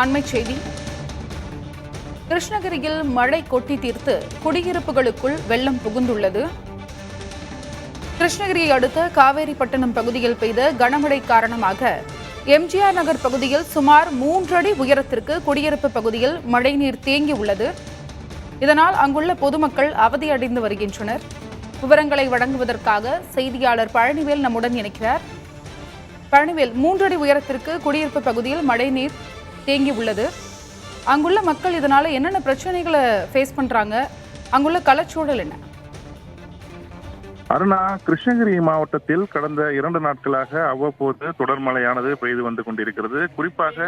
அண்மைச் செய்தி. கிருஷ்ணகிரியில் மழை கொட்டி தீர்த்து குடியிருப்புகளுக்குள் வெள்ளம் புகுந்துள்ளது. கிருஷ்ணகிரியை அடுத்த காவேரிப்பட்டினம் பகுதியில் பெய்த கனமழை காரணமாக எம்ஜிஆர் நகர் பகுதியில் சுமார் 3 அடி உயரத்திற்கு குடியிருப்பு பகுதியில் மழைநீர் தேங்கியுள்ளது. இதனால் அங்குள்ள பொதுமக்கள் அவதியடைந்து வருகின்றனர். விவரங்களை வழங்குவதற்காக செய்தியாளர் பழனிவேல் நம்முடன் இணைக்கிறார். பழனிவேல், 3 அடி உயரத்திற்கு குடியிருப்பு பகுதியில் மழைநீர் தேங்கியுள்ளது. அங்குள்ள மக்கள் இதனால என்னென்ன பிரச்சனைகளை ஃபேஸ் பண்றாங்க? அங்குள்ள களச்சூழல் என்ன? அருணா, கிருஷ்ணகிரி மாவட்டத்தில் கடந்த 2 நாட்களாக அவ்வப்போது தொடர் மழையானது பெய்து வந்து கொண்டிருக்கிறது. குறிப்பாக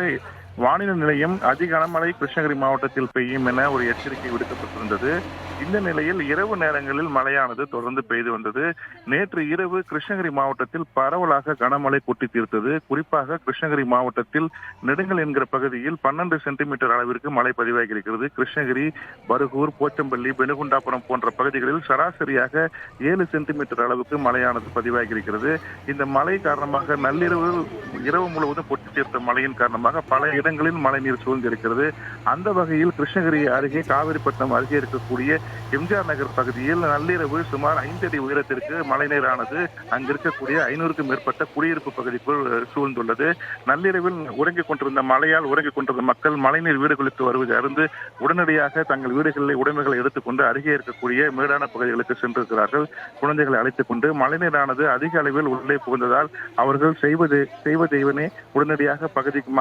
வானிலை நிலையம் அதிக கனமழை கிருஷ்ணகிரி மாவட்டத்தில் பெய்யும் என ஒரு எச்சரிக்கை விடுக்கப்பட்டிருந்தது. இந்த நிலையில் இரவு நேரங்களில் மழையானது தொடர்ந்து பெய்து வந்தது. நேற்று இரவு கிருஷ்ணகிரி மாவட்டத்தில் பரவலாக கனமழை கொட்டி தீர்த்தது. குறிப்பாக கிருஷ்ணகிரி மாவட்டத்தில் நெடுங்கல் என்கிற பகுதியில் 12 சென்டிமீட்டர் அளவிற்கு மழை பதிவாகி இருக்கிறது. கிருஷ்ணகிரி, பருகூர், போச்சம்பள்ளி, பெனுகுண்டாபுரம் போன்ற பகுதிகளில் சராசரியாக 7 சென்டிமீட்டர் அளவுக்கு மழையானது பதிவாகி இருக்கிறது. இந்த மழை காரணமாக இரவு முழுவதும் கொட்டி தீர்த்த மழையின் காரணமாக பல இடங்களில் மழைநீர் சூழ்ந்திருக்கிறது. அந்த வகையில் கிருஷ்ணகிரி அருகே காவிரிப்பட்டினம் அருகே இருக்கக்கூடிய எம்ஜிஆர் நகர் பகுதியில் நள்ளிரவு சுமார் 5 அடி உயரத்திற்கு மழைநீரானது அங்கிருக்கக்கூடிய 500க்கும் மேற்பட்ட குடியிருப்பு பகுதிக்குள் சூழ்ந்துள்ளது. நள்ளிரவில் மழையால் உறங்கிக் கொண்டிருந்த மக்கள் மழைநீர் வீடுகளுக்கு வருவதை அறிந்து உடனடியாக தங்கள் வீடுகளில் உடைமைகளை எடுத்துக்கொண்டு அருகே இருக்கக்கூடிய மேடான பகுதிகளுக்கு சென்றிருக்கிறார்கள். குழந்தைகளை அழைத்துக் கொண்டு மழைநீரானது அதிக அளவில் உள்ளே புகுந்ததால் அவர்கள் செய்வதேவனே உடனடியாக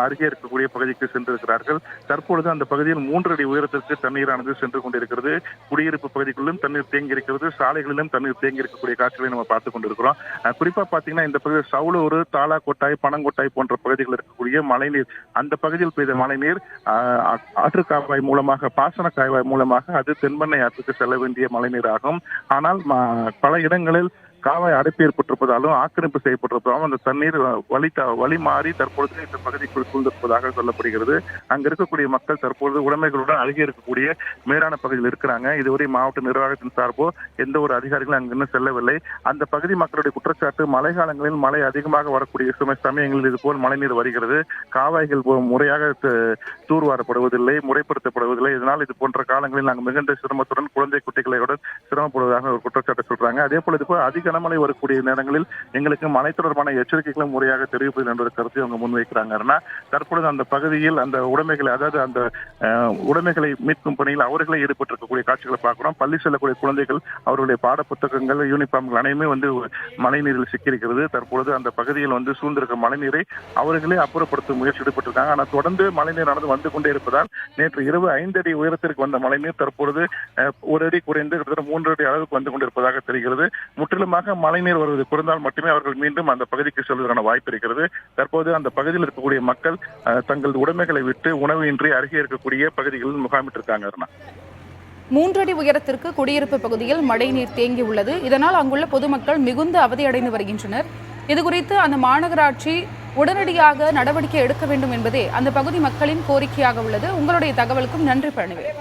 அருகே இருக்கக்கூடிய பகுதிக்கு சென்றிருக்கிறார்கள். தற்பொழுது அந்த பகுதியில் 3 அடி உயரத்திற்கு தண்ணீரானது சென்று கொண்டிருக்கிறது. குடியிருப்பு பகுதிகளிலும் தண்ணீர் தேங்கி இருக்கிறது. சாலைகளிலும் தண்ணீர் தேங்கி இருக்கக்கூடிய காட்சிகளை நம்ம பார்த்துக் கொண்டிருக்கிறோம். குறிப்பா பாத்தீங்கன்னா இந்த பகுதியில் சவுளூர், தாலாக்கோட்டாய், பனங்கோட்டாய் போன்ற பகுதிகளில் இருக்கக்கூடிய மழைநீர், அந்த பகுதியில் பெய்த மழைநீர் ஆற்று கால்வாய் மூலமாக, பாசன கால்வாய் மூலமாக அது தென்பெண்ணை ஆற்றுக்கு செல்ல வேண்டிய மழைநீர் ஆகும். ஆனால் பல இடங்களில் கால்வாய் அடைப்பு ஏற்பட்டிருப்பதாலும் ஆக்கிரமிப்பு செய்யப்பட்டிருப்பதாலும் அந்த தண்ணீர் வழி மாறி தற்பொழுது இந்த பகுதிக்குள் சூழ்ந்திருப்பதாக சொல்லப்படுகிறது. அங்க இருக்கக்கூடிய மக்கள் தற்பொழுது உடைமைகளுடன் அருகே இருக்கக்கூடிய மேலான பகுதியில் இருக்கிறாங்க. இதுவரை மாவட்ட நிர்வாகத்தின் சார்போ எந்த ஒரு அதிகாரிகளும் அங்கு இன்னும் செல்லவில்லை. அந்த பகுதி மக்களுடைய குற்றச்சாட்டு, மழை காலங்களில் மழை அதிகமாக வரக்கூடிய சமயங்களில் இதுபோல் மழைநீர் வருகிறது. கால்வாய்கள் முறையாக தூர்வாரப்படுவதில்லை, முறைப்படுத்தப்படுவதில்லை. இதனால் இது போன்ற காலங்களில் நாங்கள் மிகுந்த சிரமத்துடன் குழந்தை குட்டிகளோடு சிரமப்படுவதாக ஒரு குற்றச்சாட்டை சொல்றாங்க. அதே போல இதுபோல் அதிக கனமழை வரக்கூடிய நேரங்களில் எங்களுக்கு மழை தொடர்பான எச்சரிக்கைகளும் முறையாக தெரிவிப்பதில் என்ற கருத்தை அவங்க முன்வைக்கிறாங்கன்னா, தற்பொழுது அந்த பகுதியில் அந்த உடைமைகளை, அதாவது அந்த உடைமைகளை மீட்கும் பணியில் அவர்களே ஈடுபட்டிருக்கக்கூடிய காட்சிகளை பார்க்கிறோம். பள்ளி செல்லக்கூடிய குழந்தைகள் அவர்களுடைய பாட புத்தகங்கள், யூனிஃபார்ம்கள் அனைத்துமே மழைநீரில் சிக்கியிருக்கிறது. தற்பொழுது அந்த பகுதியில் சூழ்ந்திருக்க மழைநீரை அவர்களே அப்புறப்படுத்தும் முயற்சி ஈடுபட்டிருக்காங்க. ஆனால் தொடர்ந்து மழைநீரானது வந்து கொண்டே இருப்பதால் நேற்று இரவு 5 அடி உயரத்திற்கு வந்த மழைநீர் தற்பொழுது 1 அடி குறைந்து கிட்டத்தட்ட 3 அடி அளவுக்கு வந்து கொண்டிருப்பதாக தெரிகிறது. முற்றிலுமாக மழைநீர் வருவது குறைந்தால் மட்டுமே அவர்கள் மீண்டும் அந்த பகுதிக்கு செல்வதற்கான வாய்ப்பு இருக்கிறது. தற்போது அந்த பகுதியில் இருக்கக்கூடிய மக்கள் தங்கள் உடைமைகளை விட்டு உணவு இன்றி அருகே இருக்கக்கூடிய பகுதிகளில் முகாமிட்டிருக்காங்க. 3 அடி உயரத்திற்கு குடியிருப்பு பகுதியில் மழைநீர் தேங்கியுள்ளது. இதனால் அங்குள்ள பொதுமக்கள் மிகுந்த அவதியடைந்து வருகின்றனர். இதுகுறித்து அந்த மாநகராட்சி உடனடியாக நடவடிக்கை எடுக்க வேண்டும் என்பதே அந்த பகுதி மக்களின் கோரிக்கையாக உள்ளது. உங்களுடைய தகவலுக்கும் நன்றி பழனிவேல்.